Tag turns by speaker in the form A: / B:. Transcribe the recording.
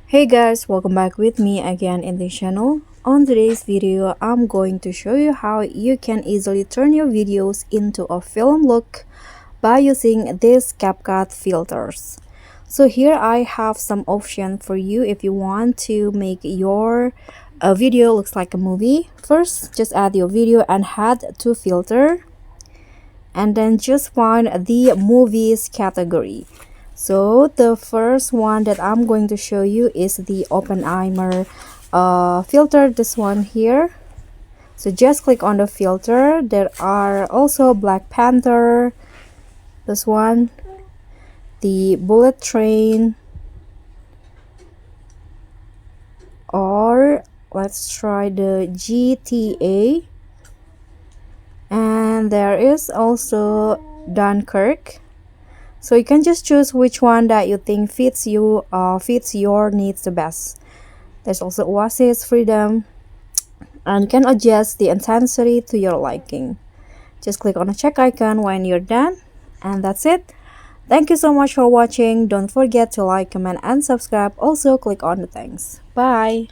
A: Hey guys, welcome back with me again in the channel. On today's video, I'm going to show you how you can easily turn your videos into a film look by using these CapCut filters. So here I have some options for you if you want to make your video looks like a movie. First, just add your video and add to filter, and then just find the movies category. So the first one that I'm going to show you is the Oppenheimer filter, this one here. So just click on the filter. There are also Black Panther, this one, the Bullet Train, or let's try the GTA, and there is also Dunkirk. So you can just choose which one that you think fits your needs the best. There's also Oasis, Freedom, and you can adjust the intensity to your liking. Just click on the check icon when you're done, and that's it. Thank you so much for watching. Don't forget to like, comment, and subscribe. Also click on the thanks. Bye.